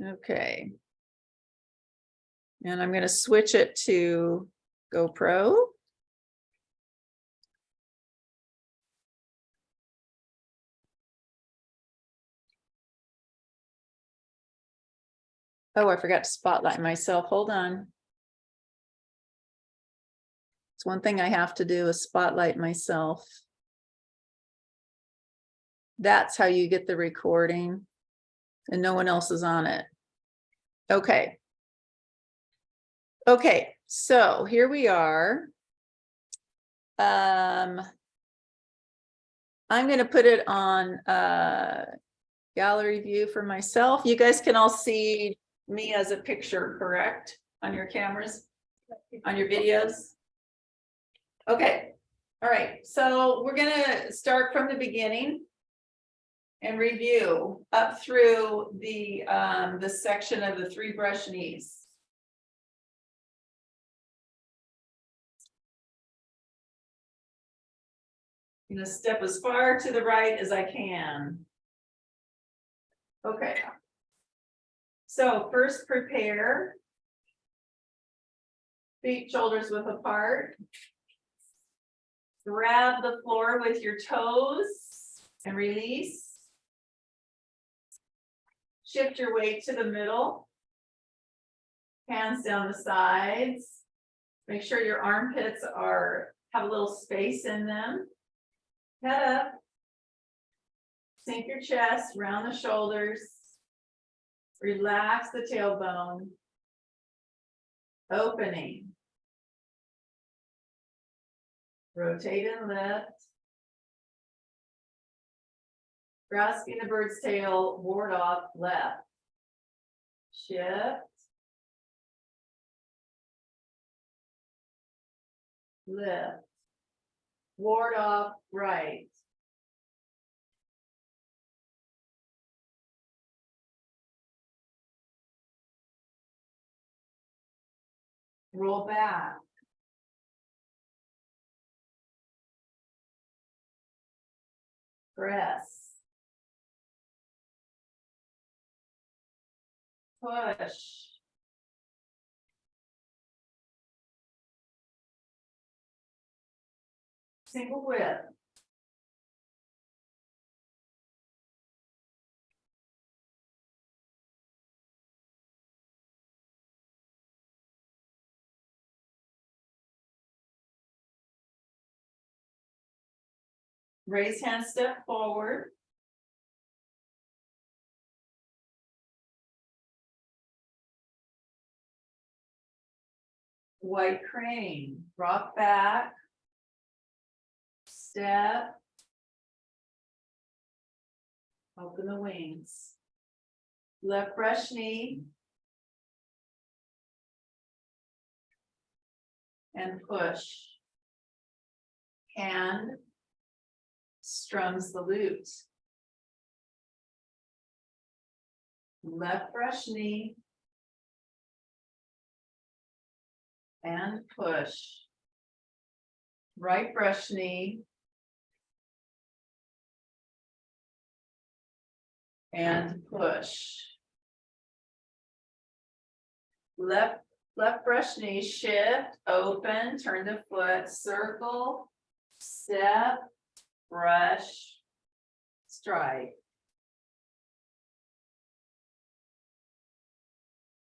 Okay. And I'm going to switch it to GoPro. Oh, I forgot to spotlight myself. Hold on. It's one thing I have to do is spotlight myself. That's how you get the recording and no one else is on it. Okay. Okay, so here we are. I'm going to put it on gallery view for myself. You guys can all see me as a picture, correct? On your cameras, on your videos. Okay, all right. So we're gonna start from the beginning and review up through the section of the 3 brush knees. I'm gonna step as far to the right as I can. Okay. So first prepare. Feet, shoulders width apart. Grab the floor with your toes and release. Shift your weight to the middle. Hands down the sides. Make sure your armpits have a little space in them. Head up. Sink your chest, round the shoulders. Relax the tailbone. Opening. Rotate and lift. Grasping the bird's tail, ward off left. Shift. Lift. Ward off right. Roll back. Press. Push. Single width. Raise hand, step forward. White crane, rock back. Step. Open the wings. Left brush knee. And push. Hand strums the lute. Left brush knee. And push. Right brush knee. And push. Left brush knee, shift, open, turn the foot, circle, step, brush, strike.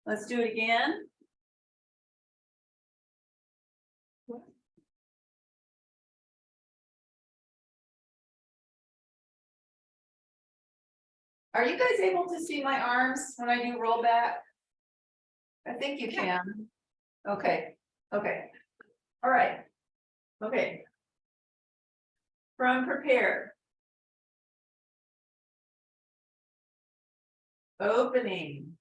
Let's do it again. Are you guys able to see my arms when I do roll back? I think you can. Okay, okay. All right. Okay. From prepare. Opening.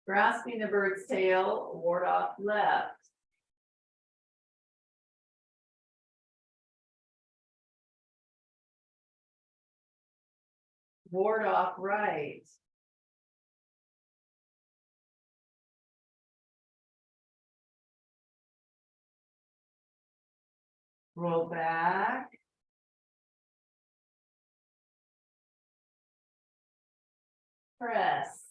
Grasping the bird's tail, ward off left. Ward off right. Roll back. press,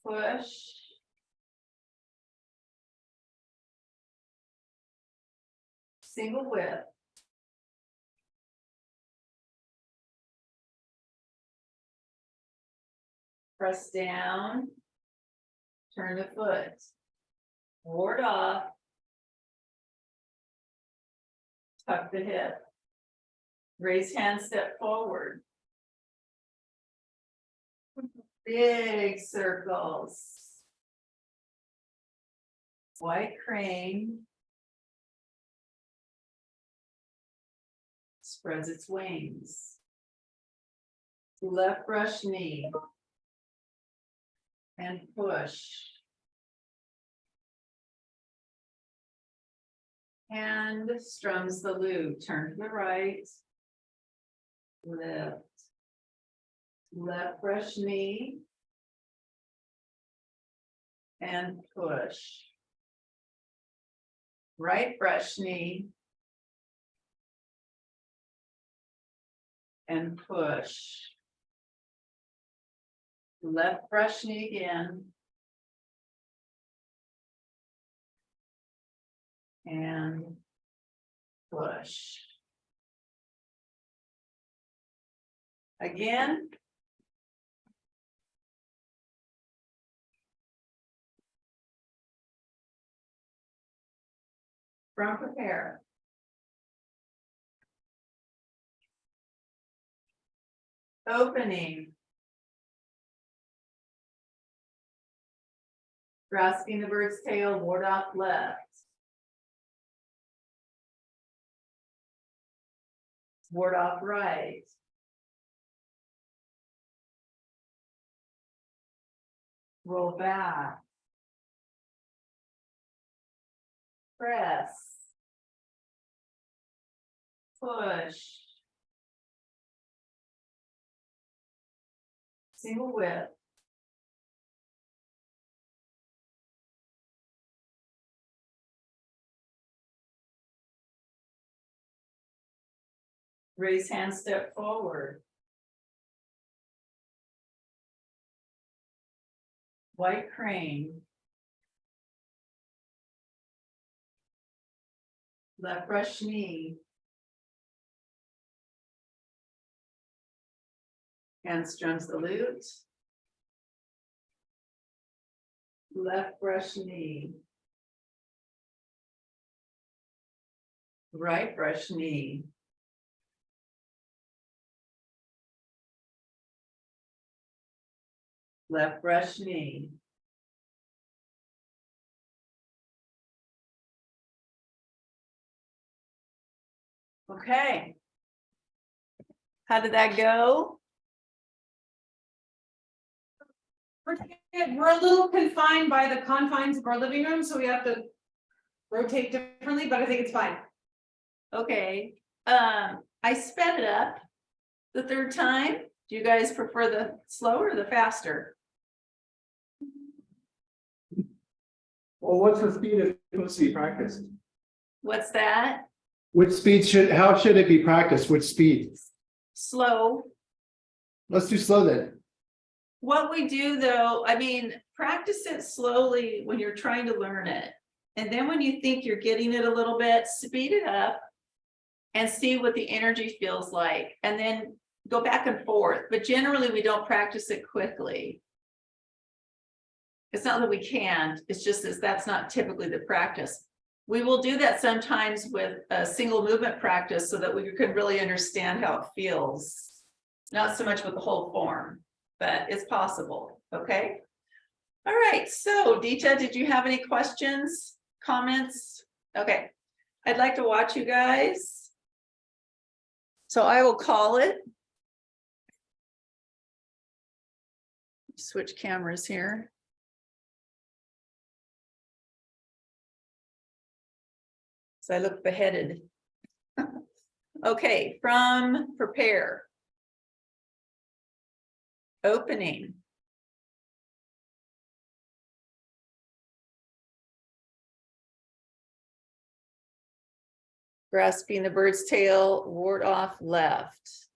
push, single whip, press down, turn the foot, ward off, tuck the hip, raise hand, step forward. Big circles. White crane spreads its wings. Left brush knee and push. Hand strums the lute. Turn to the right. Lift. Left brush knee and push. Right brush knee and push. Left brush knee again. And push. Again. From prepare. Opening. Grasping the bird's tail, ward off left. Ward off right. Roll back. Press. Push. Single whip. Raise hand, step forward. White crane. Left brush knee. Hand strums the lute. Left brush knee. Right brush knee. Left brush knee. Okay. How did that go? We're a little confined by the confines of our living room, so we have to rotate differently, but I think it's fine. Okay, I sped it up the third time. Do you guys prefer the slower or the faster? Well, what's the speed it's supposed to be practiced? What's that? Which speed how should it be practiced? Which speed? Slow. Let's do slow then. What we do though, I mean, practice it slowly when you're trying to learn it. And then when you think you're getting it a little bit, speed it up and see what the energy feels like. And then go back and forth. But generally we don't practice it quickly. It's not that we can't, it's just that that's not typically the practice. We will do that sometimes with a single movement practice so that we can really understand how it feels. Not so much with the whole form, but it's possible, okay? All right, so Dita, did you have any questions, comments? Okay, I'd like to watch you guys. So I will call it. Switch cameras here. So I look beheaded. Okay, from prepare. Opening. Grasping the bird's tail, ward off left.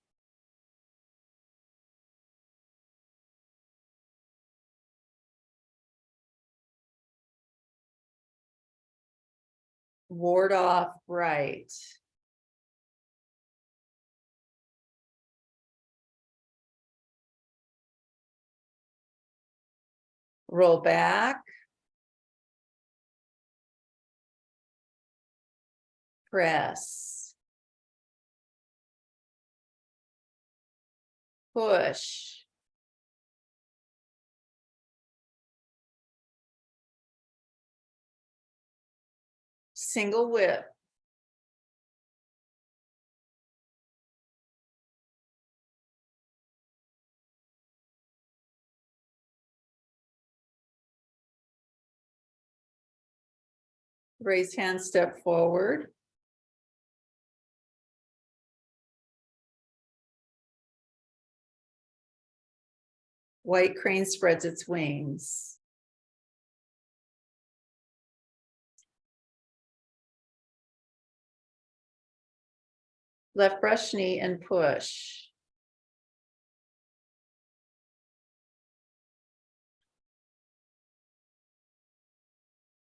Ward off right. Roll back. Press. Push. Single whip. Raise hand, step forward. White crane spreads its wings. Left brush knee and push.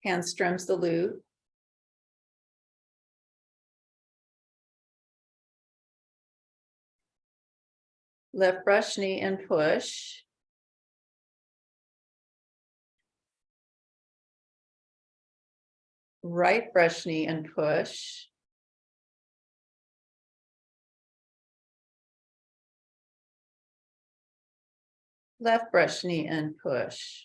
Hand strums the loop. Left brush knee and push. Right brush knee and push. Left brush knee and push.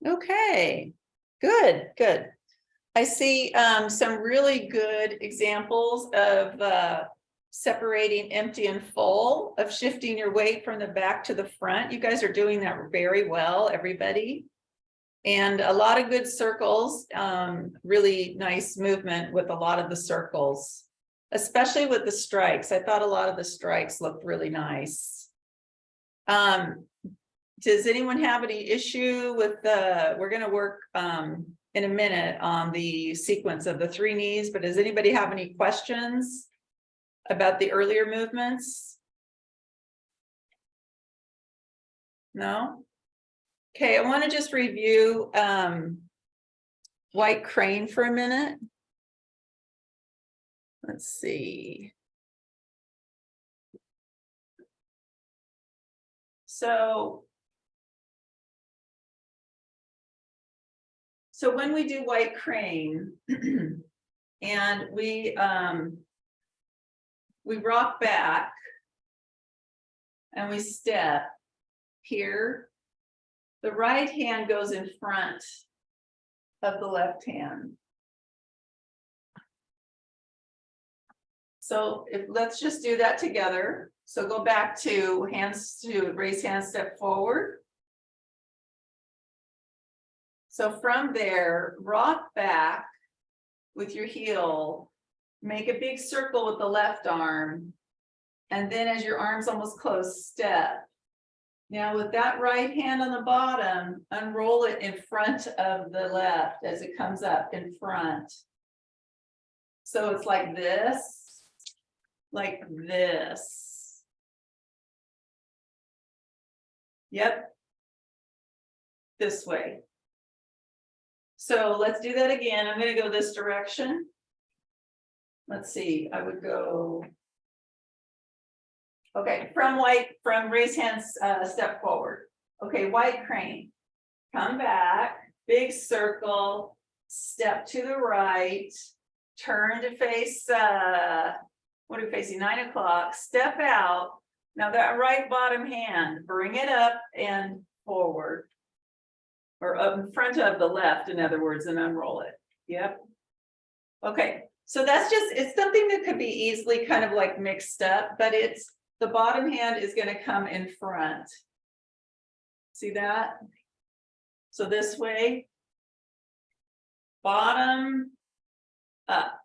Okay, good, good. I see some really good examples of separating empty and full, of shifting your weight from the back to the front. You guys are doing that very well, everybody. And a lot of good circles, really nice movement with a lot of the circles, especially with the strikes. I thought a lot of the strikes looked really nice. Does anyone have any issue with we're going to work in a minute on the sequence of the 3 knees, but does anybody have any questions about the earlier movements? No? Okay, I want to just review white crane for a minute. Let's see. So when we do white crane and we rock back and we step here, the right hand goes in front of the left hand. So let's just do that together. So go back to hands, to raise hand, step forward. So from there, rock back with your heel, make a big circle with the left arm, and then as your arm's almost close, step. Now with that right hand on the bottom, unroll it in front of the left as it comes up in front. So it's like this, like this. Yep. This way. So let's do that again. I'm going to go this direction. Let's see, I would go. Okay, from raise hands, step forward. Okay, white crane. Come back, big circle, step to the right, turn to face, what are we facing? 9 o'clock, step out. Now that right bottom hand, bring it up and forward. Or up in front of the left, in other words, and unroll it. Yep. Okay, so that's just, it's something that could be easily kind of like mixed up, but it's, the bottom hand is going to come in front. See that? So this way, bottom up.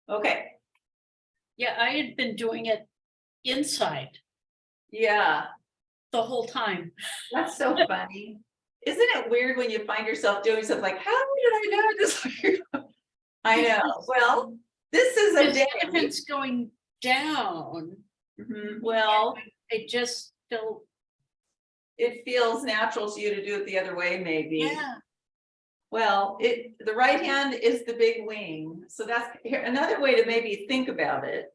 Okay. Yeah, I had been doing it inside Yeah, the whole time. that's so funny. Isn't it weird when you find yourself doing stuff like, how did I know this? I know. Well, this is a If day. it's going down, Well, it just felt, It feels natural to you to do it the other way, maybe. yeah, Well, the right hand is the big wing. So that's here, another way to maybe think about it.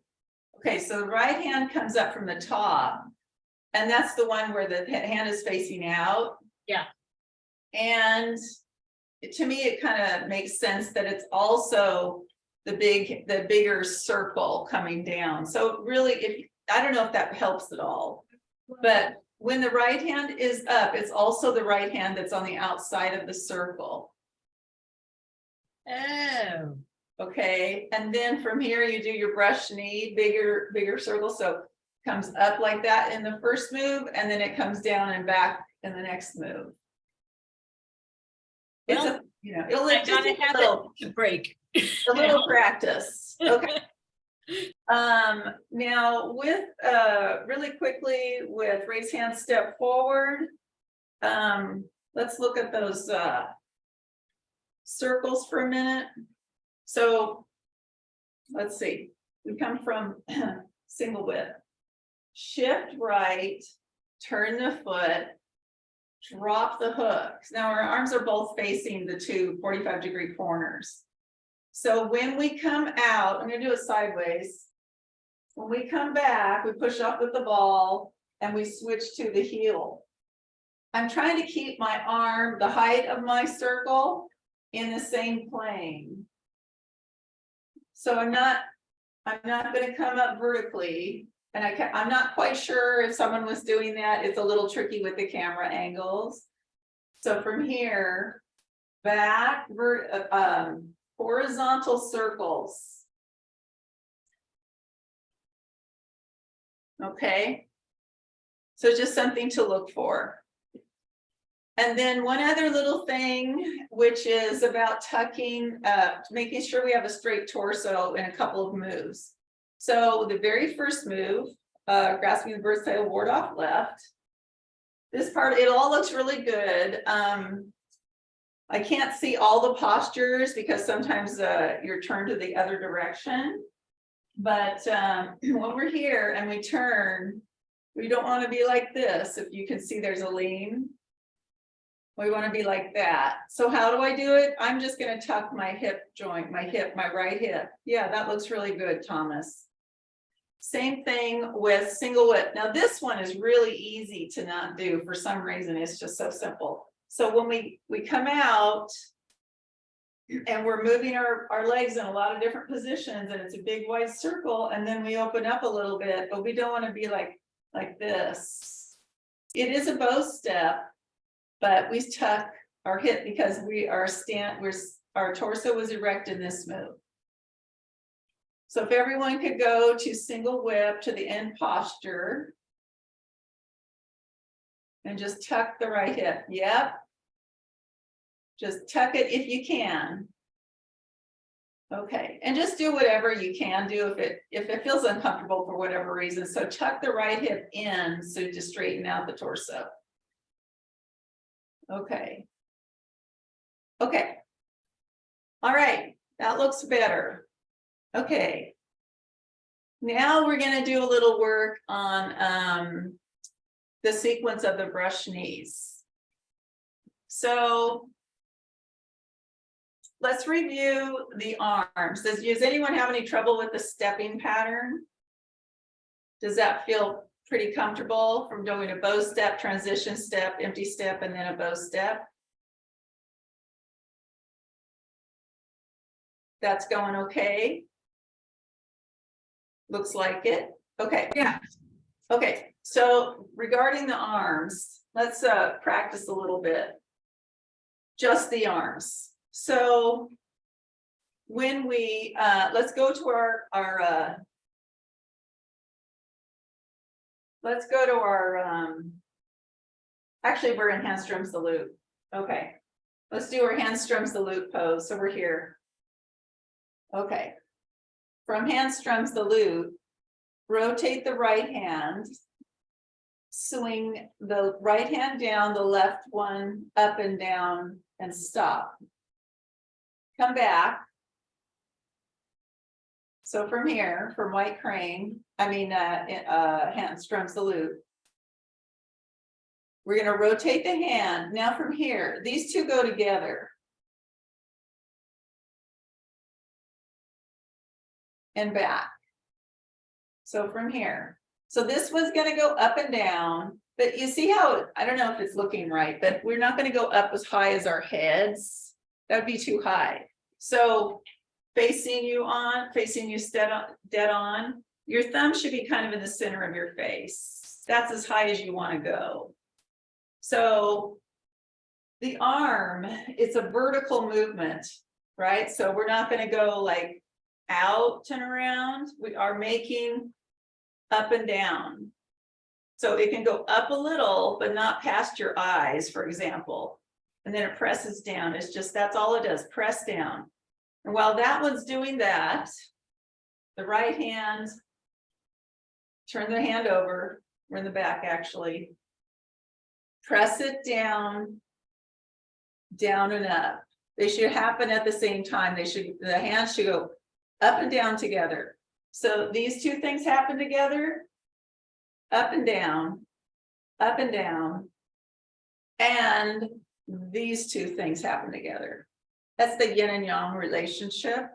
Okay, so the right hand comes up from the top. And that's the one where the hand is facing out. yeah. And to me, it kind of makes sense that it's also the bigger circle coming down. So really, I don't know if that helps at all. But when the right hand is up, it's also the right hand that's on the outside of the circle. Oh, Okay, and then from here you do your brush knee, bigger circle. So comes up like that in the first move, and then it comes down and back in the next move. It's Well, a, it'll I just gotta take have a little, it to break. a little practice. Okay. Now with really quickly with raise hand, step forward. Let's look at those circles for a minute. So let's see, we come from single whip, shift right, turn the foot, drop the hooks. Now our arms are both facing the two 45-degree corners. So when we come out, I'm going to do it sideways. When we come back, we push off with the ball and we switch to the heel. I'm trying to keep my arm, the height of my circle, in the same plane. So I'm not going to come up vertically, and I'm not quite sure if someone was doing that. It's a little tricky with the camera angles. So from here, back, horizontal circles. Okay. So just something to look for. And then one other little thing, which is about tucking, making sure we have a straight torso in a couple of moves. So the very first move, grasping the bird's tail, ward off left. This part, it all looks really good. I can't see all the postures because sometimes you're turned to the other direction. But when we're here and we turn, we don't want to be like this. If you can see, there's a lean. We want to be like that. So how do I do it? I'm just going to tuck my hip joint, my right hip. Yeah, that looks really good, Thomas. Same thing with single whip. Now this one is really easy to not do for some reason. It's just so simple. So when we come out and we're moving our legs in a lot of different positions, and it's a big wide circle, and then we open up a little bit, but we don't want to be like this. It is a bow step. But we tuck our hip because our torso was erect in this move. So if everyone could go to single whip to the end posture. And just tuck the right hip. Yep. Just tuck it if you can. Okay, and just do whatever you can do if it feels uncomfortable for whatever reason. So tuck the right hip in so to straighten out the torso. Okay. Okay. All right, that looks better. Okay. Now we're going to do a little work on the sequence of the brush knees. So let's review the arms. Does anyone have any trouble with the stepping pattern? Does that feel pretty comfortable from doing a bow step, transition step, empty step, and then a bow step? That's going okay. Looks like it. Okay. Yeah. Okay. So regarding the arms, let's practice a little bit. Just the arms. So when we let's go to our let's go to our, actually we're in handstrom salute. Okay, let's do our handstrom salute pose. So we're here. Okay, from handstrom salute, rotate the right hand, swing the right hand down, the left one up and down, and stop. Come back. So from here, from white crane, hand strums the loop. We're gonna rotate the hand. Now from here, these two go together. And back. So from here. So this was gonna go up and down, but you see how, I don't know if it's looking right, but we're not gonna go up as high as our heads. That'd be too high. So facing you dead on, your thumb should be kind of in the center of your face. That's as high as you wanna go. So the arm, it's a vertical movement, right? So we're not gonna go like out and around. We are making up and down. So it can go up a little, but not past your eyes, for example. And then it presses down. It's just, that's all it does, press down. And while that one's doing that, the right hand, turn the hand over, we're in the back actually. Press it down, down and up. They should happen at the same time. The hands should go up and down together. So these two things happen together, up and down, and these two things happen together. That's the yin and yang relationship.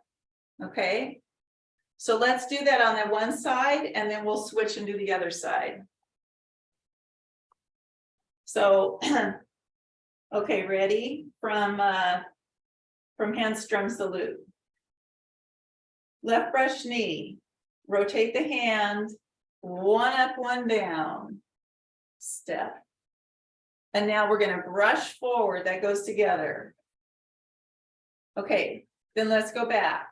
Okay. So let's do that on the one side and then we'll switch and do the other side. So, okay, ready? From hand strums the loop. Left brush knee, rotate the hand, one up, one down, step. And now we're gonna brush forward, that goes together. Okay, then let's go back.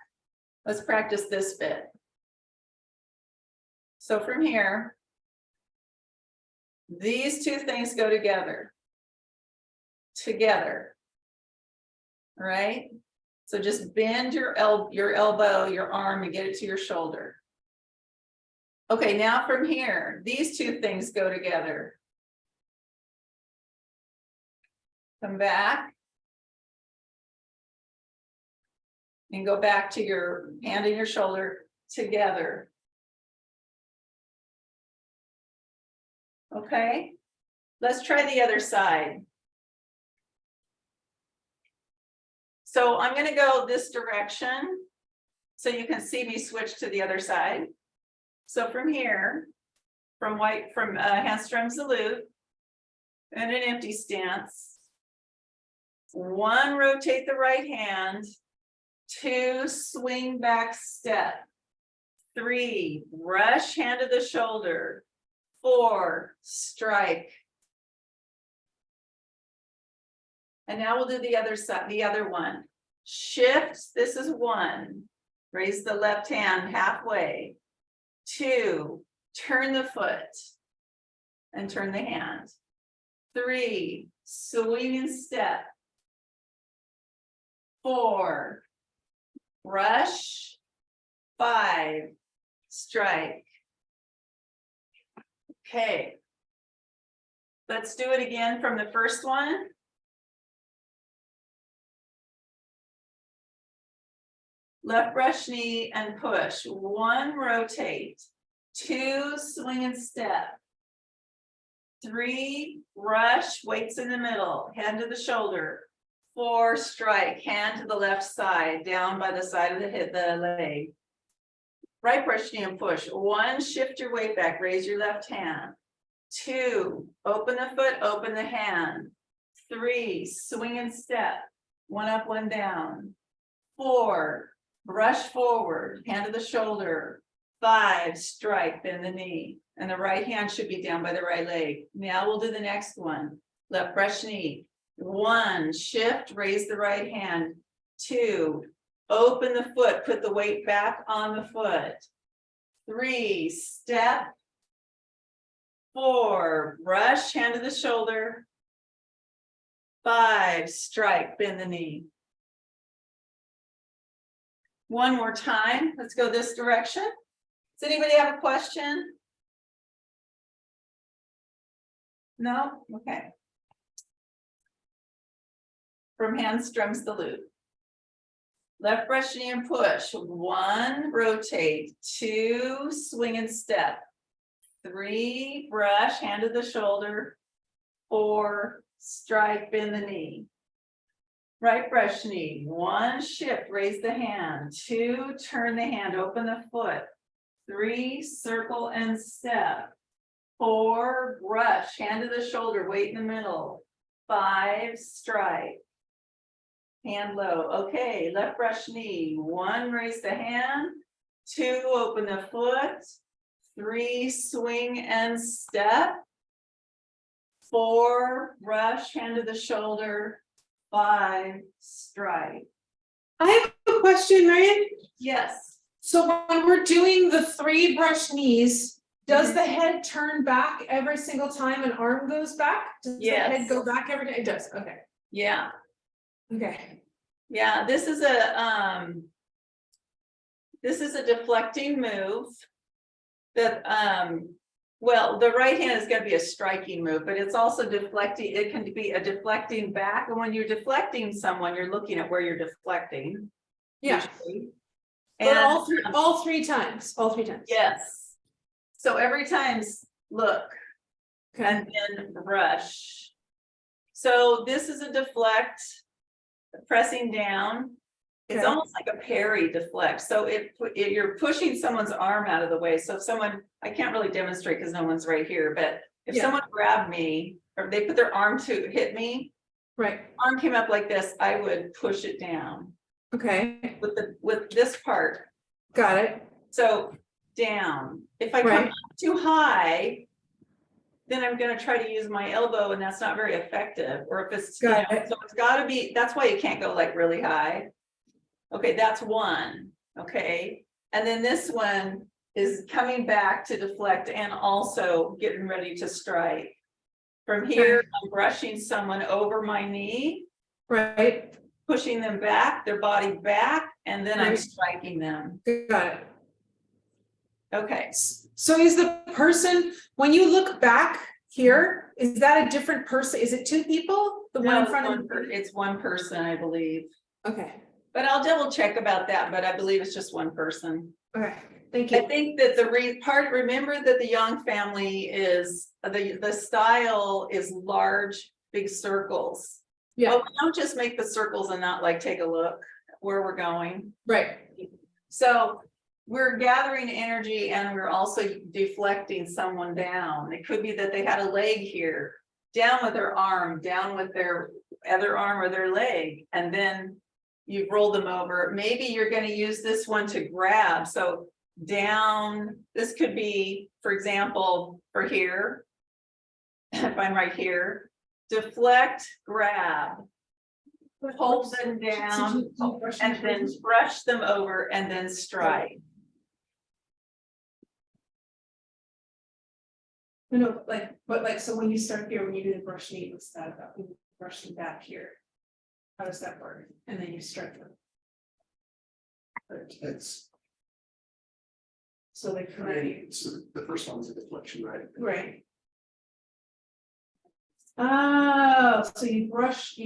Let's practice this bit. So from here, these two things go together. All right? So just bend your elbow, your arm, and get it to your shoulder. Okay, now from here, these two things go together. Come back. And go back to your hand and your shoulder together. Okay, let's try the other side. So I'm going to go this direction so you can see me switch to the other side. So from here, from hand strums the loop and an empty stance. 1, rotate the right hand. 2, swing back step. 3, brush hand to the shoulder. 4, strike. And now we'll do the other side, the other one. Shift, this is 1. Raise the left hand halfway. 2, turn the foot and turn the hand. 3, swing and step. 4, brush. 5, strike. Okay. Let's do it again from the first one. Left brush knee and push. 1, rotate. 2, swing and step. 3, brush, weights in the middle, hand to the shoulder. 4, strike, hand to the left side, down by the side of the hip, the leg. Right brush knee and push. 1, shift your weight back, raise your left hand. 2, open the foot, open the hand. 3, swing and step. 1 up, 1 down. 4, brush forward, hand to the shoulder. 5, strike, bend the knee. And the right hand should be down by the right leg. Now we'll do the next one. Left brush knee. 1, shift, raise the right hand. 2, open the foot, put the weight back on the foot. 3, step. 4, brush, hand to the shoulder. 5, strike, bend the knee. One more time. Let's go this direction. Does anybody have a question? No? Okay. From hand strums the loop. Left brush knee and push. 1, rotate. 2, swing and step. 3, brush, hand to the shoulder. 4, strike, bend the knee. Right brush knee. 1, shift, raise the hand. 2, turn the hand, open the foot. 3, circle and step. 4, brush, hand to the shoulder, weight in the middle. 5, strike. Hand low. Okay, left brush knee. 1, raise the hand. 2, open the foot. 3, swing and step. 4, brush, hand to the shoulder. 5, strike. I have a question, Marian. Yes. So when we're doing the 3 brush knees, does the head turn back every single time an arm goes back? Does the head Yes. go back every time? It does, okay, Yeah. okay. Yeah, this is a deflecting move that, well, the right hand is gonna be a striking move, but it's also deflecting, it can be a deflecting back, and when you're deflecting someone, you're looking at where you're deflecting. Yeah, usually. but And all three times. yes, so every time, look, Okay, and then brush. So this is a deflect, pressing down. It's Okay. almost like a parry deflect. So you're pushing someone's arm out of the way. So if someone, I can't really demonstrate because no one's right here, but if Yeah. someone grabbed me or they put their arm to hit me, right, arm came up like this, I would push it down okay, with this part. got it, So down. If I come Right. up too high, then I'm gonna try to use my elbow and that's not very effective. Or if it's, Got it. so it's gotta be, that's why you can't go like really high. Okay, that's 1, okay? And then this one is coming back to deflect and also getting ready to strike. From here, I'm brushing someone over my knee, right, pushing them back, their body back, and then I'm Right. striking them. got it. Okay, So is the person, when you look back here, is that a different person? Is it 2 people? The one no, in it's front one of per- me? it's one person, I believe. Okay, But I'll double check about that, but I believe it's just one person. okay, thank I you. think that remember that the Young family is, the style is large, big circles. Yeah, But we don't just make the circles and not like take a look where we're going. right, So we're gathering energy and we're also deflecting someone down. It could be that they had a leg here, down with their arm, down with their other arm or their leg, and then you roll them over. Maybe you're going to use this one to grab. So down, this could be, for example, for here, if I'm right here, deflect, grab, hold them down, and then brush them over and then strike. No, but so when you start here, when you do the brush knee, what's that about? When you brush them back here. How does that work? And then you strike them. It's, So they I mean, so the first one is a deflection, right? Right. Oh, so you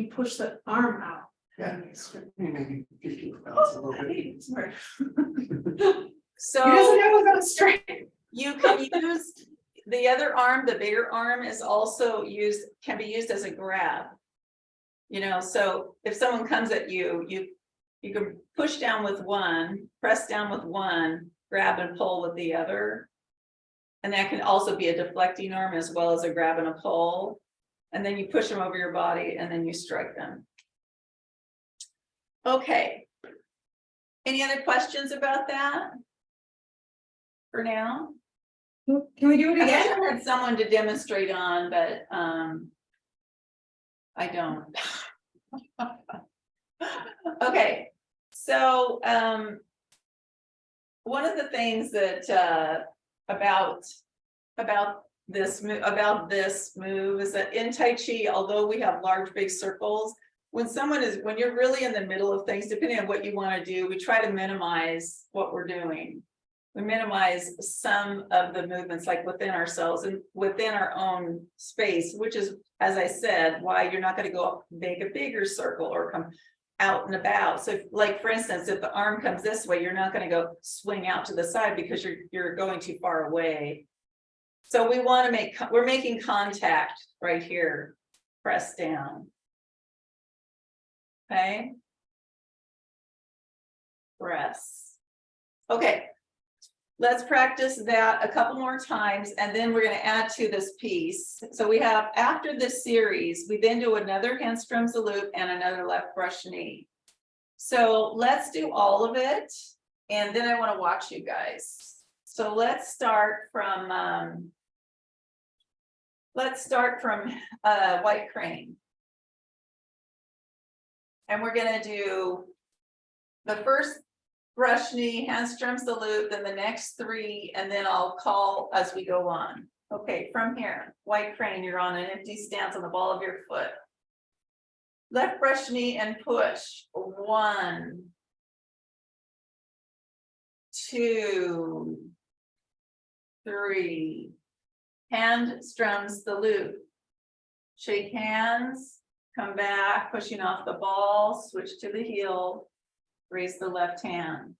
push the arm out. Yeah. Maybe 15 pounds, a little bit. Smart. So He doesn't know about straight. you can use the other arm, the bigger arm is also can be used as a grab. So if someone comes at you, you can push down with one, press down with one, grab and pull with the other. And that can also be a deflecting arm as well as a grab and a pull. And then you push them over your body and then you strike them. Okay. Any other questions about that? For now? Can we do it I again? had someone to demonstrate on, but I don't. Okay, so one of the things that about this move is that in Tai Chi, although we have large big circles, when you're really in the middle of things, depending on what you want to do, we try to minimize what we're doing. We minimize some of the movements like within ourselves and within our own space, which is, as I said, why you're not going to go make a bigger circle or come. out and about. So like, for instance, if the arm comes this way, you're not gonna go swing out to the side because you're going too far away. So we wanna we're making contact right here, press down. Okay. Press. Okay. Let's practice that a couple more times, and then we're gonna add to this piece. So we have, after this series, we then do another handstrums a loop and another left brush knee. So let's do all of it, and then I wanna watch you guys. So let's start from white crane. And we're gonna do the first brush knee, handstrums the loop, then the next three, and then I'll call as we go on. Okay, from here, white crane, you're on an empty stance on the ball of your foot. Left brush knee and push. 1, 2, 3. Handstrums the loop. Shake hands, come back, pushing off the ball, switch to the heel. Raise the left hand.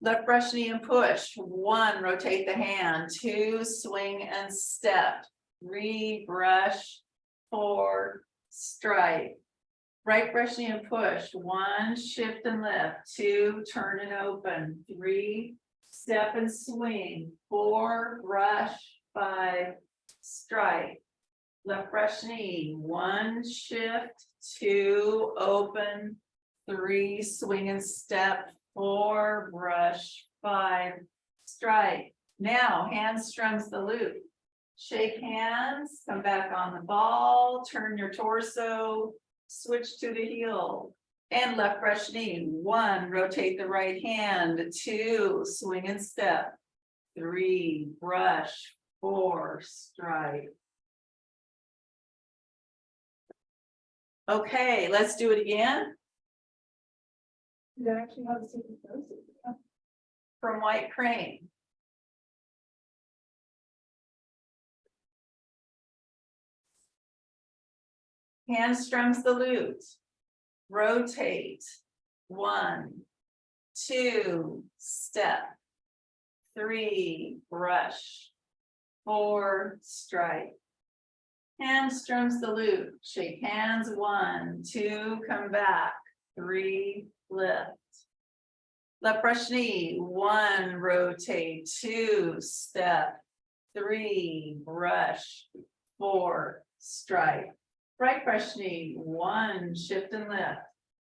Left brush knee and push. 1, rotate the hand. 2, swing and step. 3, brush. 4, strike. Right brush knee and push. 1, shift and lift. 2, turn and open. 3, step and swing. 4, brush. 5, strike. Left brush knee. 1, shift. 2, open. 3, swing and step. 4, brush. 5, strike. Now handstrums the loop. Shake hands, come back on the ball, turn your torso, switch to the heel. And left brush knee. 1, rotate the right hand. 2, swing and step. 3, brush. 4, strike. Okay, let's do it again. Is that actually how the sequence goes? From white crane. Handstrums the loop. Rotate. 1, 2, step. 3, brush. 4, strike. Handstrums the loop. Shake hands. 1, 2, come back. 3, lift. Left brush knee. 1, rotate. 2, step. 3, brush. 4, strike. Right brush knee. 1, shift and lift.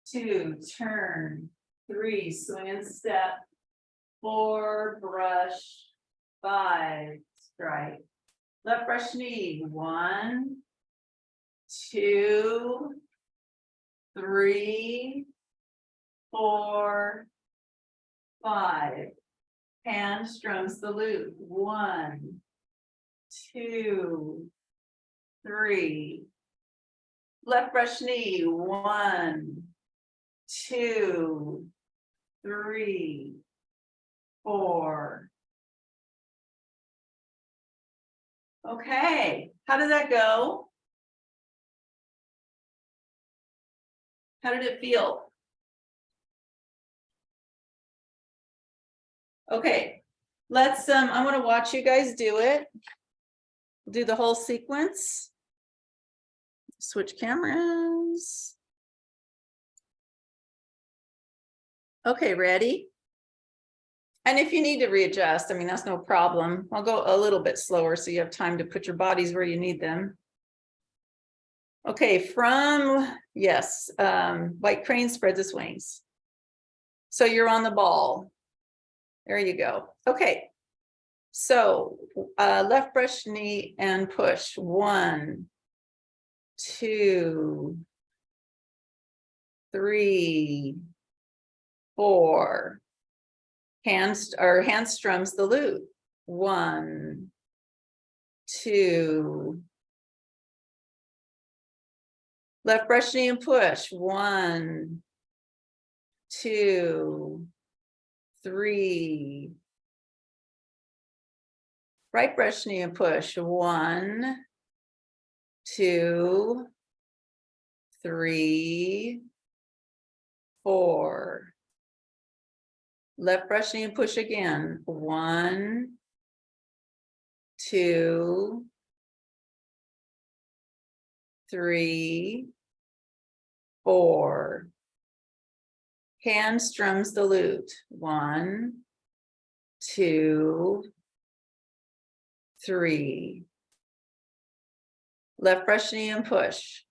2, turn. 3, swing and step. 4, brush. 5, strike. Left brush knee. 1, 2, 3, 4, 5. Handstrums the loop. 1, 2, 3. Left brush knee. 1, 2, 3, 4. Okay, how did that go? How did it feel? Okay, let's I want to watch you guys do it. Do the whole sequence. Switch cameras. Okay, ready? And if you need to readjust, I mean, that's no problem. I'll go a little bit slower so you have time to put your bodies where you need them. Okay, from, yes, white crane spreads its wings. So you're on the ball. There you go. Okay, so left brush knee and push. 1, 2, 3, 4. Handstrums the loop. 1, 2. Left brush knee and push. 1, 2, 3. Right brush knee and push. 1, 2, 3, 4. Left brush knee and push again. 1, 2, 3, 4. Hand strums the lute. 1, 2, 3. Left brush knee and push.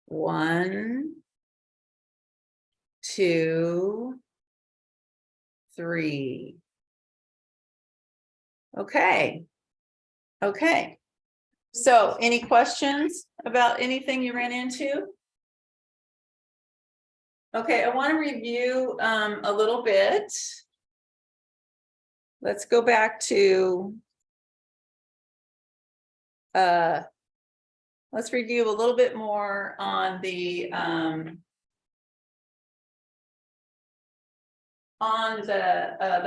1, 2, 3. Okay. Okay. So any questions about anything you ran into? Okay, I want to review a little bit. Let's go back to let's review a little bit more on the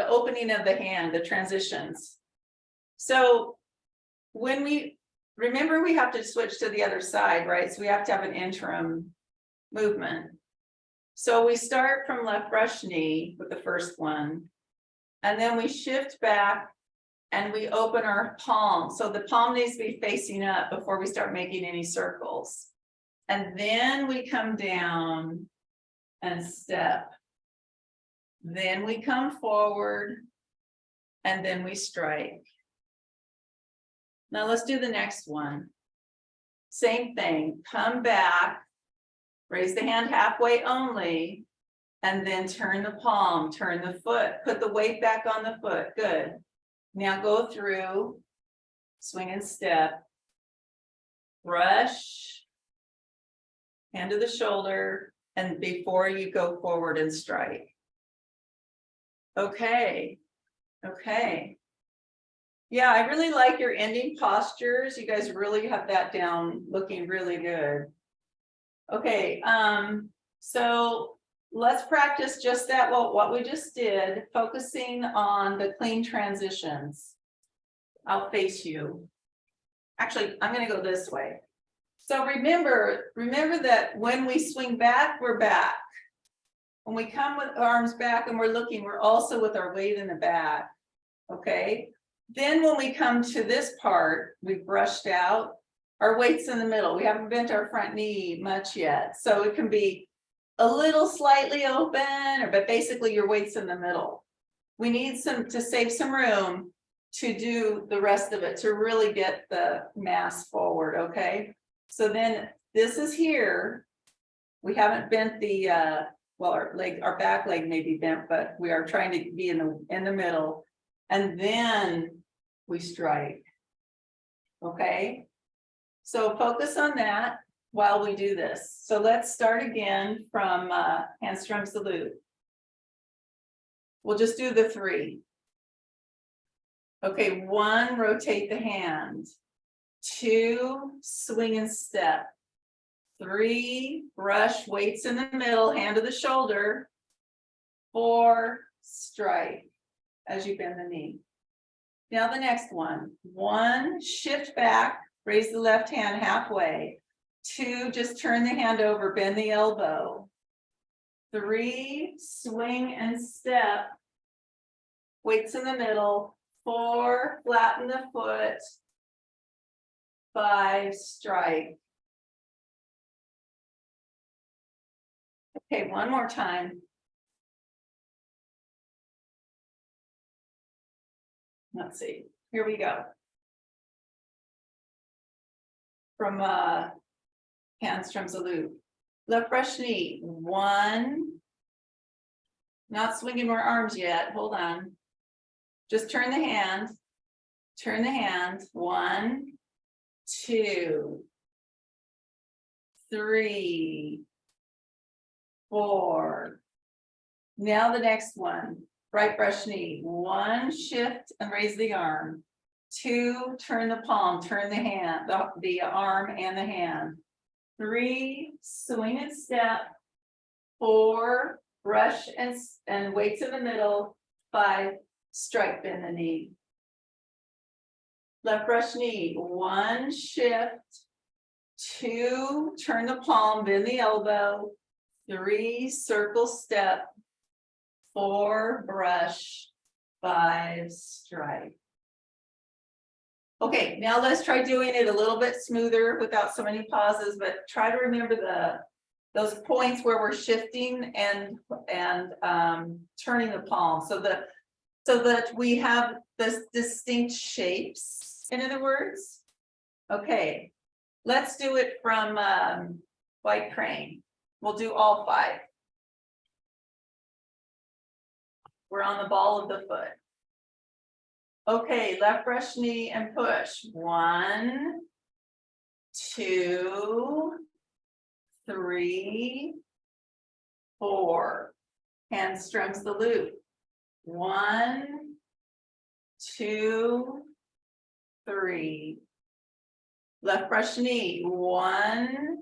opening of the hand, the transitions. So when we remember, we have to switch to the other side, right? So we have to have an interim movement. So we start from left brush knee with the first one, and then we shift back and we open our palm. So the palm needs to be facing up before we start making any circles. And then we come down and step. Then we come forward and then we strike. Now let's do the next one. Same thing, come back, raise the hand halfway only, and then turn the palm, turn the foot, put the weight back on the foot, good. Now go through, swing and step, brush, hand to the shoulder, and before you go forward and strike. Okay, okay. Yeah, I really like your ending postures. You guys really have that down, looking really good. Okay, so let's practice just that, well, what we just did, focusing on the clean transitions. I'll face you. Actually, I'm gonna go this way. So remember that when we swing back, we're back. When we come with arms back and we're looking, we're also with our weight in the back, okay? Then when we come to this part, we've brushed out, our weight's in the middle. We haven't bent our front knee much yet. So it can be a little slightly open, but basically your weight's in the middle. We need to save some room to do the rest of it, to really get the mass forward, okay? So then this is here. We haven't bent the, well, our back leg may be bent, but we are trying to be in the middle. And then we strike, okay? So focus on that while we do this. So let's start again from hand strums the lute. We'll just do the 3. Okay, 1, rotate the hand. 2, swing and step. 3, brush, weights in the middle, hand to the shoulder. 4, strike as you bend the knee. Now the next one. 1, shift back, raise the left hand halfway. 2, just turn the hand over, bend the elbow. 3, swing and step. Weights in the middle. 4, flatten the foot. 5, strike. Okay, one more time. Let's see, here we go. From hand strums a loop. Left brush knee, 1. Not swinging our arms yet, hold on. Just turn the hand. Turn the hand, 1, 2, 3, 4. Now the next one. Right brush knee, 1, shift and raise the arm. 2, turn the palm, turn the hand, the arm and the hand. 3, swing and step. 4, brush and weights in the middle. 5, strike, bend the knee. Left brush knee, 1, shift. 2, turn the palm, bend the elbow. 3 circle step, 4 brush, 5 stripe. Okay, now let's try doing it a little bit smoother without so many pauses, but try to remember those points where we're shifting and turning the palm so that we have this distinct shapes, in other words. Okay, let's do it from white crane. We'll do all 5. We're on the ball of the foot. Okay, left brush knee and push. 1, 2, 3, 4. Hamstrings the loop. 1, 2, 3. Left brush knee. 1,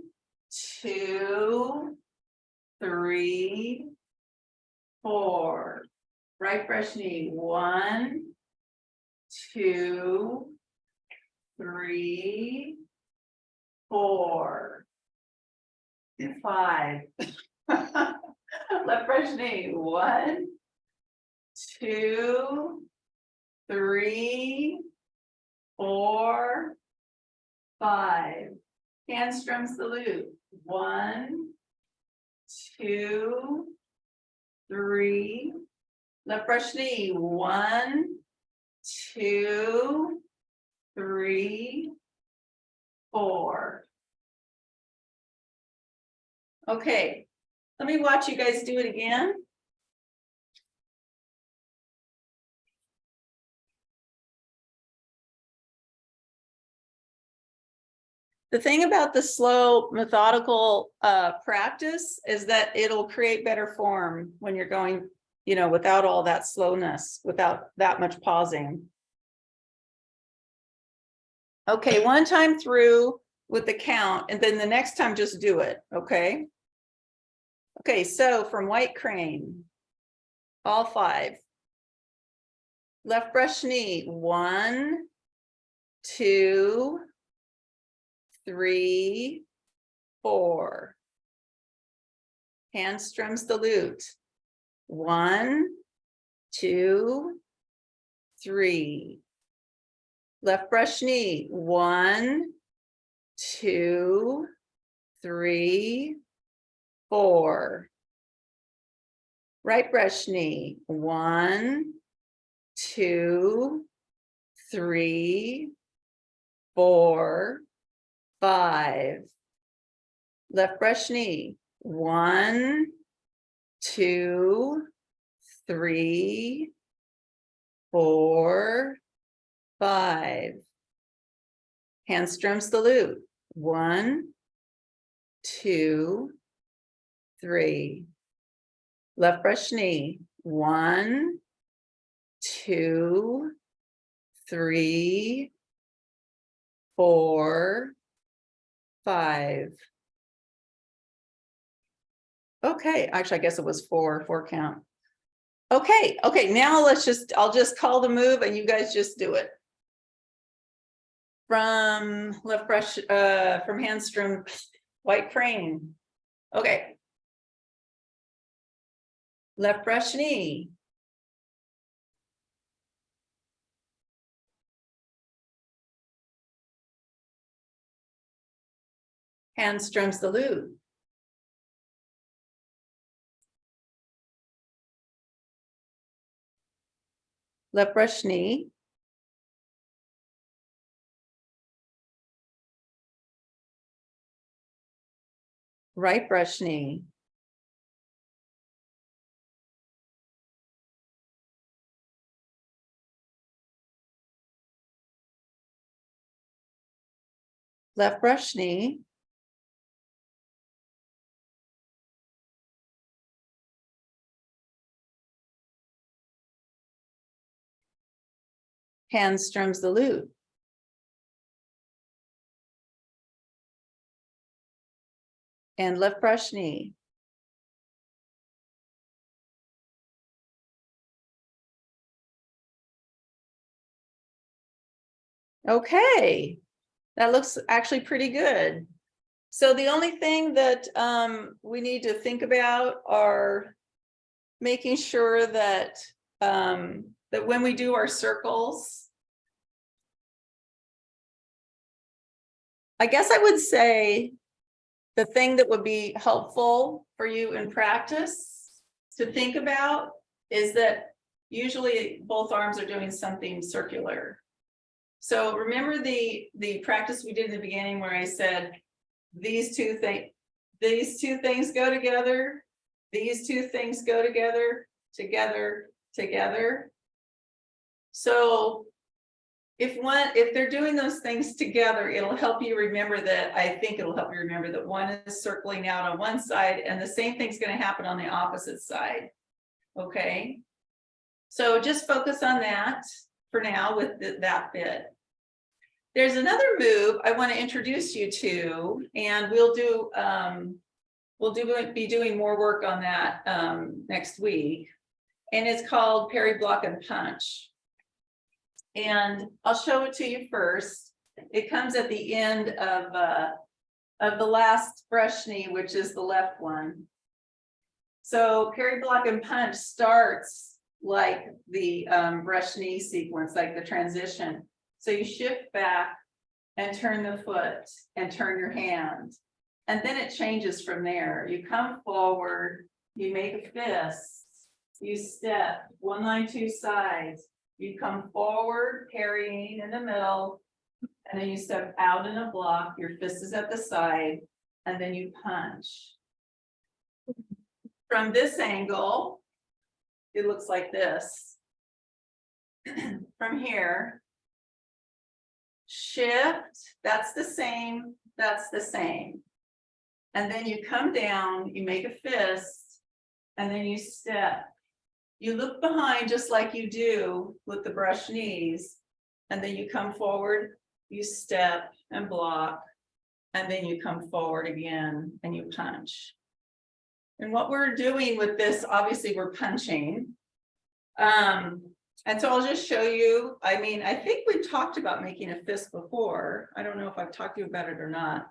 2, 3, 4. Right brush knee. 1, 2, 3, 4, 5. Left brush knee. 1, 2, 3, 4, 5. Hamstrings the loop. 1, 2, 3. Left brush knee. 1, 2, 3, 4. Okay, let me watch you guys do it again. The thing about the slow methodical practice is that it'll create better form when you're going, you know, without all that slowness, without that much pausing. Okay, one time through with the count, and then the next time just do it, okay? Okay, so from white crane, all 5. Left brush knee. 1, 2, 3, 4. Hamstrings the loop. 1, 2, 3. Left brush knee. 1, 2, 3, 4. Right brush knee. 1, 2, 3, 4, 5. Left brush knee. 1, 2, 3, 4, 5. Hamstrings the loop. 1, 2, 3. Left brush knee. 1, 2, 3, 4, 5. Okay, actually, I guess it was 4 count. Okay, now I'll just call the move and you guys just do it. From left brush, from hamstring, white crane. Okay. Left brush knee. Hamstrings the loop. Left brush knee. Right brush knee. Left brush knee. Hamstrings the loop. And left brush knee. Okay, that looks actually pretty good. So the only thing that we need to think about are making sure that that when we do our circles, I guess I would say the thing that would be helpful for you in practice to think about is that usually both arms are doing something circular. So remember the practice we did in the beginning where I said these two things go together, these two things go together, together. So if they're doing those things together, it'll help you remember that. I think it'll help you remember that one is circling out on one side and the same thing's going to happen on the opposite side. Okay, so just focus on that for now with that bit. There's another move I want to introduce you to, and we'll be doing more work on that next week, and it's called Parry, block, and punch. And I'll show it to you first. It comes at the end of the last brush knee, which is the left one. So Parry, block, and punch starts like the brush knee sequence, like the transition. So you shift back and turn the foot and turn your hand. And then it changes from there. You come forward, you make a fist, you step, one line, two sides. You come forward, parrying in the middle, and then you step out in a block, your fist is at the side, and then you punch. From this angle, it looks like this. From here, shift, that's the same. And then you come down, you make a fist, and then you step. You look behind just like you do with the brush knees, and then you come forward, you step and block, and then you come forward again and you punch. And what we're doing with this, obviously we're punching. And so I'll just show you, I mean, I think we've talked about making a fist before. I don't know if I've talked to you about it or not,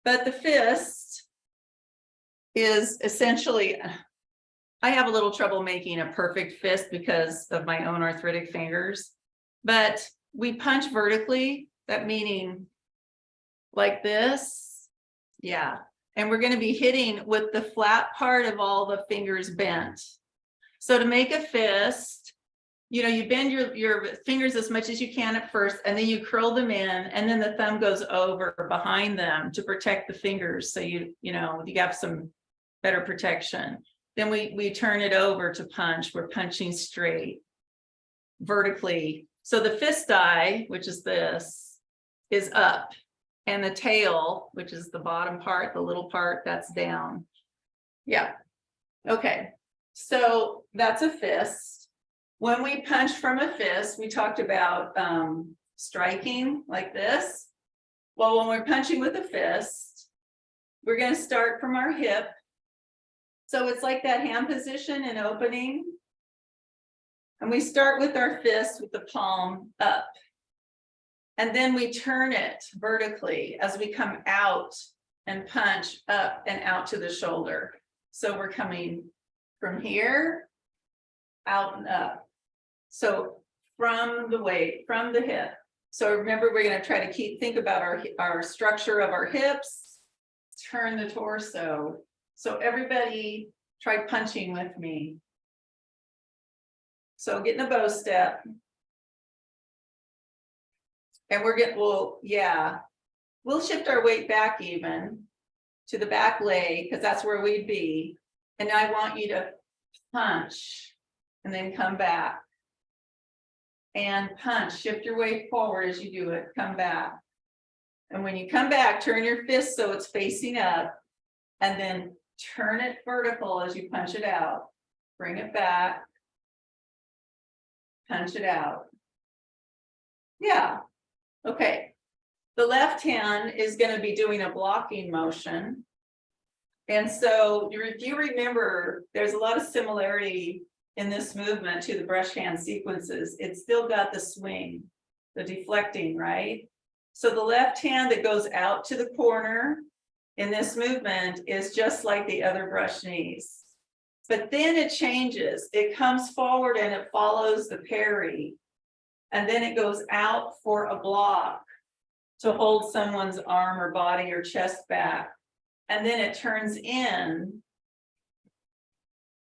but the fist is essentially, I have a little trouble making a perfect fist because of my own arthritic fingers, but we punch vertically, that meaning like this. Yeah. And we're going to be hitting with the flat part of all the fingers bent. So to make a fist, you know, you bend your fingers as much as you can at first, and then you curl them in, and then the thumb goes over behind them to protect the fingers. So you have some better protection. Then we turn it over to punch. We're punching straight, vertically. So the fist eye, which is this, is up. And the tail, which is the bottom part, the little part, that's down. Yeah. Okay. So that's a fist. When we punch from a fist, we talked about striking like this. Well, when we're punching with a fist, we're going to start from our hip. So it's like that hand position and opening. And we start with our fist with the palm up. And then we turn it vertically as we come out and punch up and out to the shoulder. So we're coming from here, out and up. So from the weight, from the hip. So remember, we're going to try to think about our structure of our hips, turn the torso. So everybody try punching with me. So get in a bow step. And we'll shift our weight back even to the back leg, because that's where we'd be. And I want you to punch and then come back. And punch, shift your weight forward as you do it, come back. And when you come back, turn your fist so it's facing up, and then turn it vertical as you punch it out. Bring it back, punch it out. Yeah, okay. The left hand is going to be doing a blocking motion. And so if you remember, there's a lot of similarity in this movement to the brush hand sequences. It's still got the swing, the deflecting, right? So the left hand that goes out to the corner in this movement is just like the other brush knees. But then it changes. It comes forward and it follows the parry. And then it goes out for a block to hold someone's arm or body or chest back. And then it turns in.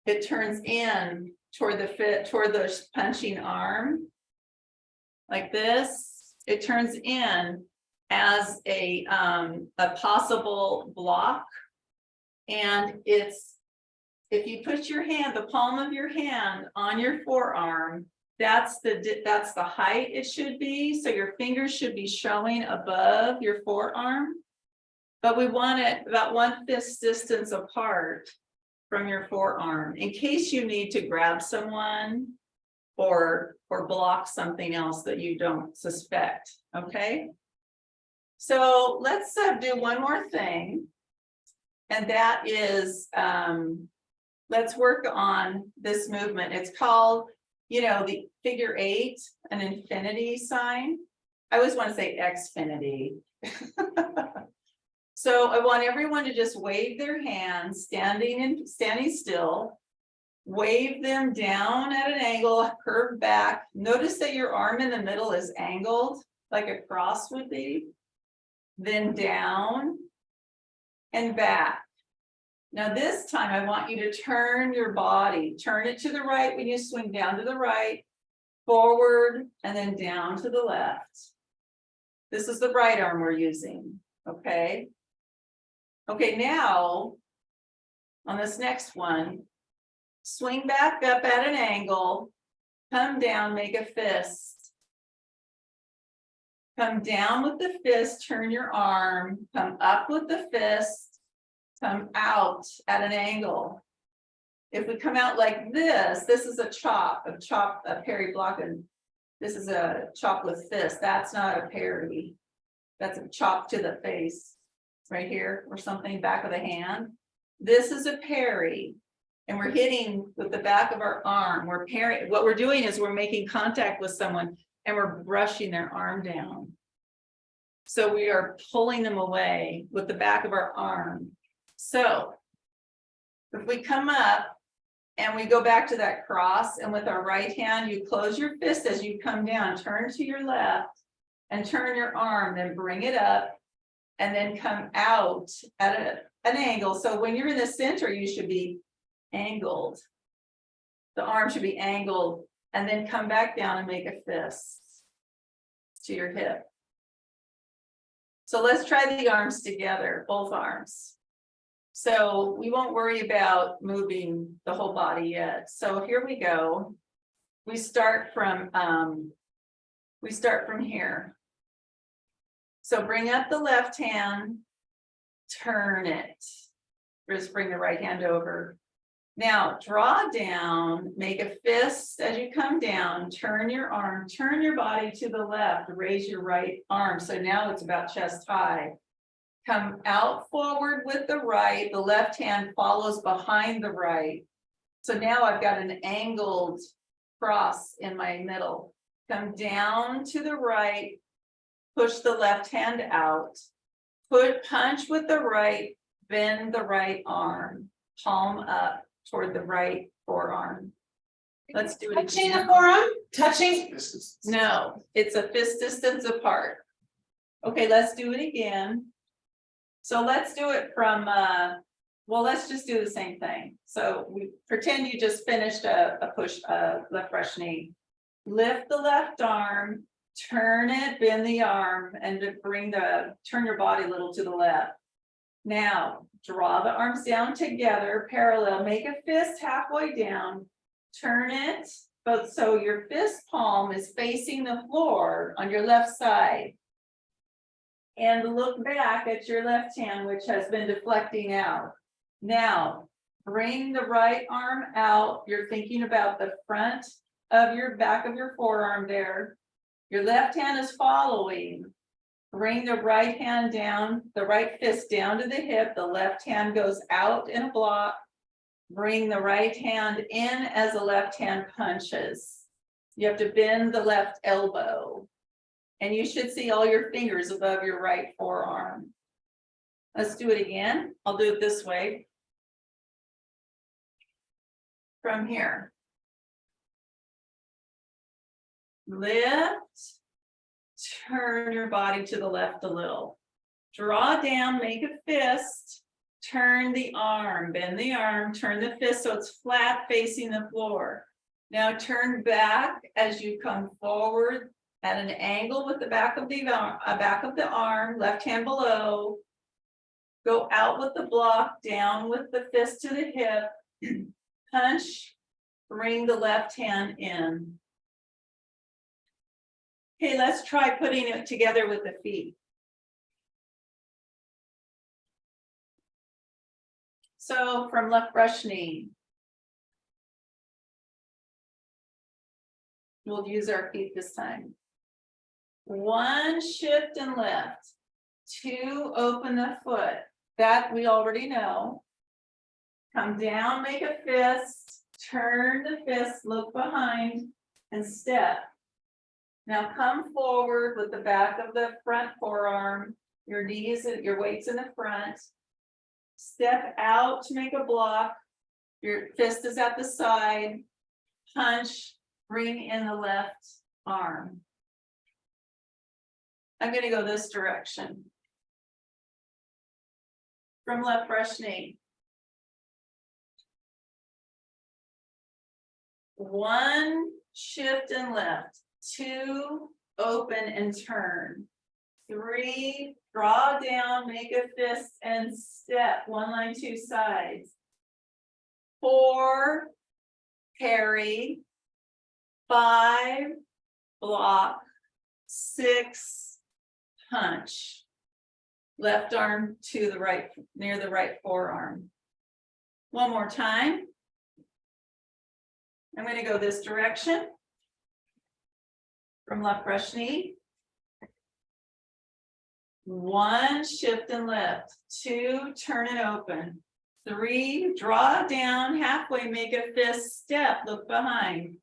It turns in toward the punching arm. Like this. It turns in as a possible block. And it's, if you put your hand, the palm of your hand on your forearm, that's the height it should be. So your fingers should be showing above your forearm. But we want it about 1/5 distance apart from your forearm in case you need to grab someone or block something else that you don't suspect. Okay. So let's do one more thing. And that is, let's work on this movement. It's called, you know, the figure 8, an infinity sign. I always want to say Xfinity. So I want everyone to just wave their hands, standing still. Wave them down at an angle, curve back. Notice that your arm in the middle is angled like a cross would be. Then down and back. Now this time I want you to turn your body, turn it to the right when you swing down to the right, forward, and then down to the left. This is the right arm we're using, okay? Okay, now on this next one, swing back up at an angle, come down, make a fist. Come down with the fist, turn your arm, come up with the fist, come out at an angle. If we come out like this is a chop, a parry block, and this is a chop with fist. That's not a parry. That's a chop to the face right here or something, back of the hand. This is a parry. And we're hitting with the back of our arm. We're parrying. What we're doing is we're making contact with someone and we're brushing their arm down. So we are pulling them away with the back of our arm. So if we come up and we go back to that cross, and with our right hand, you close your fist as you come down, turn to your left and turn your arm, then bring it up and then come out at an angle. So when you're in the center, you should be angled. The arm should be angled and then come back down and make a fist to your hip. So let's try the arms together, both arms. So we won't worry about moving the whole body yet. So here we go. We start from here. So bring up the left hand, turn it. Just bring the right hand over. Now draw down, make a fist as you come down, turn your arm, turn your body to the left, raise your right arm. So now it's about chest high. Come out forward with the right, the left hand follows behind the right. So now I've got an angled cross in my middle. Come down to the right, push the left hand out, punch with the right, bend the right arm, palm up toward the right forearm. Let's do it Touching again. the forearm, touching. No, it's a fist distance apart. Okay, let's do it again. So let's do it from, well, let's just do the same thing. So we pretend you just finished a push, left brush knee. Lift the left arm, turn it, bend the arm, and turn your body a little to the left. Now, draw the arms down together, parallel, make a fist halfway down, turn it, but so your fist palm is facing the floor on your left side. And look back at your left hand, which has been deflecting out. Now, bring the right arm out. You're thinking about the front of your back of your forearm there. Your left hand is following. Bring the right hand down, the right fist down to the hip. The left hand goes out in a block. Bring the right hand in as the left hand punches. You have to bend the left elbow. And you should see all your fingers above your right forearm. Let's do it again. I'll do it this way. From here. Lift. Turn your body to the left a little. Draw down, make a fist. Turn the arm, bend the arm, turn the fist so it's flat facing the floor. Now turn back as you come forward at an angle with the back of the arm, left hand below. Go out with the block, down with the fist to the hip. Punch, bring the left hand in. Okay, let's try putting it together with the feet. So from left brush knee. We'll use our feet this time. 1, shift and lift. 2, open the foot. That we already know. Come down, make a fist, turn the fist, look behind, and step. Now come forward with the back of the front forearm, your knees, your weight's in the front. Step out to make a block. Your fist is at the side. Punch, bring in the left arm. I'm going to go this direction. From left brush knee. 1, shift and lift. 2, open and turn. 3, draw down, make a fist and step. 1 line, 2 sides. 4, parry. 5, block. 6, punch. Left arm to the right, near the right forearm. One more time. I'm going to go this direction. From left brush knee. 1, shift and lift. 2, turn and open. 3, draw down, halfway, make a fist, step, look behind.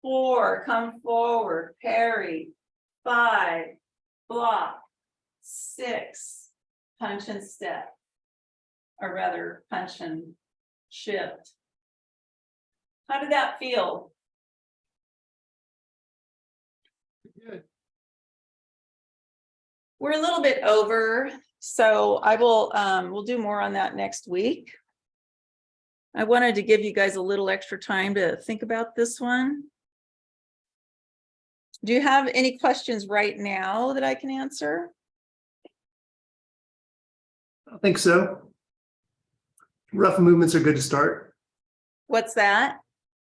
4, come forward, parry. 5, block. 6, punch and step. Or rather, punch and shift. How did that feel? Good. We're a little bit over, so I will, we'll do more on that next week. I wanted to give you guys a little extra time to think about this one. Do you have any questions right now that I can answer? I think so. Rough movements are good to start. What's that?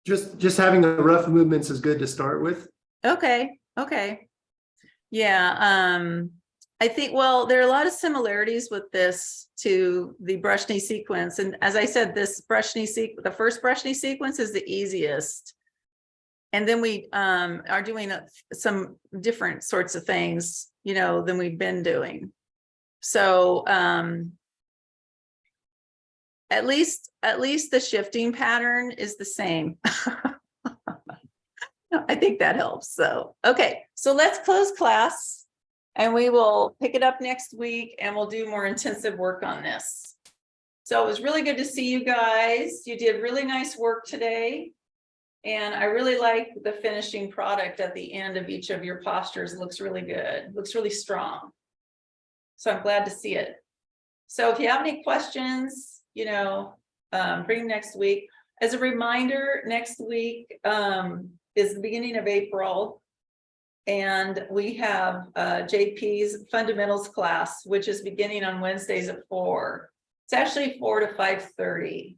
Just having the rough movements is good to start with. Okay, okay. Yeah, I think, well, there are a lot of similarities with this to the brush knee sequence. And as I said, this brush knee the first brush knee sequence is the easiest. And then we are doing some different sorts of things, you know, than we've been doing. So at least the shifting pattern is the same. I think that helps. So, okay, so let's close class and we will pick it up next week and we'll do more intensive work on this. So it was really good to see you guys. You did really nice work today. And I really like the finishing product at the end of each of your postures. It looks really good, looks really strong. So I'm glad to see it. So if you have any questions, you know, bring them next week. As a reminder, next week is the beginning of April. And we have JP's fundamentals class, which is beginning on Wednesdays at 4. It's actually 4 to 5:30.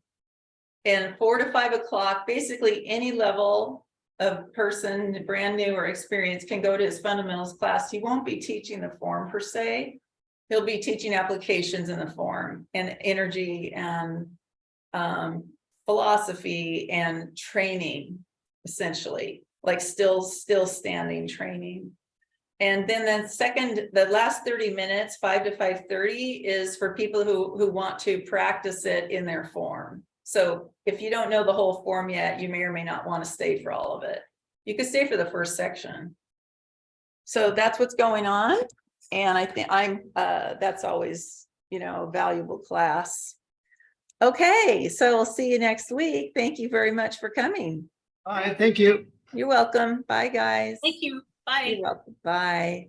And 4 to 5 o'clock, basically any level of person, brand new or experienced, can go to his fundamentals class. He won't be teaching the form per se. He'll be teaching applications in the form and energy and philosophy and training, essentially, like still standing training. And then the last 30 minutes, 5 to 5:30, is for people who want to practice it in their form. So if you don't know the whole form yet, you may or may not want to stay for all of it. You could stay for the first section. So that's what's going on. And I think that's always valuable class. Okay, so we'll see you next week. Thank you very much for coming. All right, thank you. You're welcome. Bye, guys. Thank you. Bye. You're welcome. Bye.